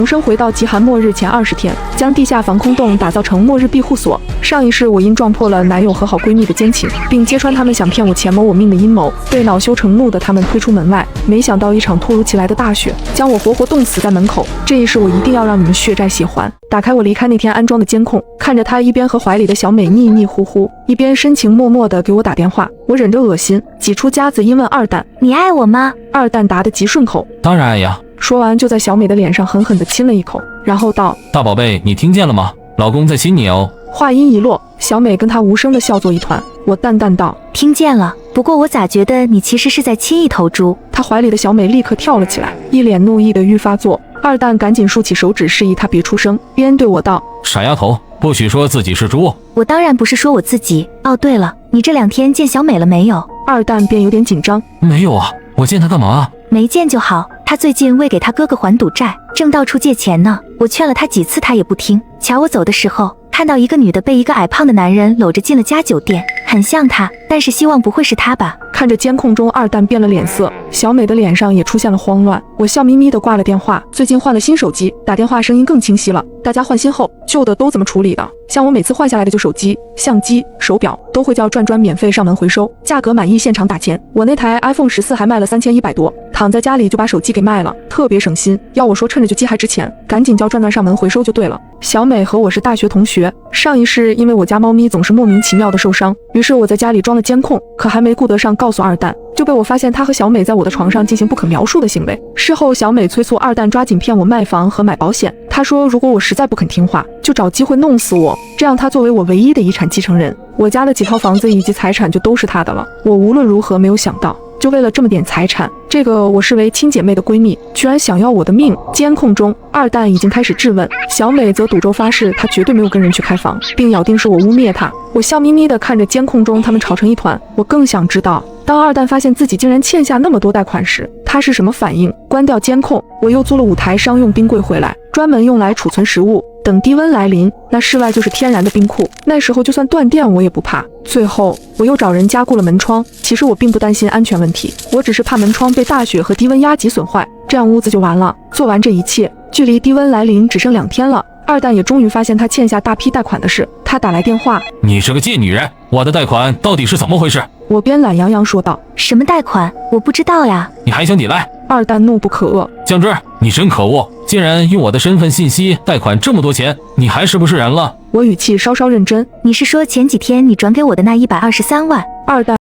重生回到极寒末日前20天，将地下防空洞打造成末日庇护所。上一世我因撞破了男友和好闺蜜的奸情，并揭穿他们想骗我钱谋我命的阴谋，被恼羞成怒的他们推出门外。没想到一场突如其来的大雪，将我活活冻死在门口。这一世我一定要让你们血债血还。打开我离开那天安装的监控，看着他一边和怀里的小美腻腻呼呼，一边深情脉脉地给我打电话。我忍着恶心，挤出夹子音问二蛋：“你爱我吗？”二蛋答得极顺口：“当然爱呀。”说完就在小美的脸上狠狠地亲了一口，然后道：“大宝贝，你听见了吗？老公在亲你哦。”话音一落，小美跟他无声地笑作一团。我淡淡道：“听见了，不过我咋觉得你其实是在亲一头猪？”他怀里的小美立刻跳了起来，一脸怒意的愈发作。二蛋赶紧竖起手指示意他别出声，边对我道：“傻丫头，不许说自己是猪。”我当然不是说我自己。哦，对了，你这2天见小美了没有？二蛋便有点紧张。没有啊，我见她干嘛啊？没见就好，他最近为给他哥哥还赌债，正到处借钱呢。我劝了他几次，他也不听。瞧我走的时候，看到一个女的被一个矮胖的男人搂着进了家酒店，很像他，但是希望不会是他吧。看着监控中二蛋变了脸色，小美的脸上也出现了慌乱。我笑眯眯地挂了电话。最近换了新手机，打电话声音更清晰了。大家换新后，旧的都怎么处理的？像我每次换下来的旧手机、相机、手表都会叫转转免费上门回收，价格满意现场打钱。我那台 iPhone 14还卖了3100多，躺在家里就把手机给卖了，特别省心。要我说趁着旧机还值钱，赶紧叫转转上门回收就对了。小美和我是大学同学，上一世因为我家猫咪总是莫名其妙的受伤，于是我在家里装了监控，可还没顾得上告诉二蛋，就被我发现他和小美在我的床上进行不可描述的行为。事后小美催促二蛋抓紧骗我卖房和买保险，她说如果我实在不肯听话，就找机会弄死我，这样他作为我唯一的遗产继承人，我家的几套房子以及财产就都是他的了。我无论如何没有想到，就为了这么点财产，这个我视为亲姐妹的闺蜜居然想要我的命。监控中二蛋已经开始质问，小美则赌咒发誓她绝对没有跟人去开房，并咬定是我污蔑她。我笑眯眯地看着监控中他们吵成一团，我更想知道当二蛋发现自己竟然欠下那么多贷款时，他是什么反应。关掉监控，我又租了5台商用冰柜回来，专门用来储存食物，等低温来临，那室外就是天然的冰库，那时候就算断电我也不怕。最后我又找人加固了门窗，其实我并不担心安全问题，我只是怕门窗被大雪和低温压级损坏，这样屋子就完了。做完这一切，距离低温来临只剩2天了，二蛋也终于发现他欠下大批贷款的事。他打来电话：“你是个贱女人，我的贷款到底是怎么回事？”我边懒洋洋说道：“什么贷款？我不知道呀。”你还想抵赖？二蛋怒不可遏：“江芝，你真可恶，竟然用我的身份信息贷款这么多钱，你还是不是人了？”我语气稍稍认真：“你是说前几天你转给我的那123万？”二蛋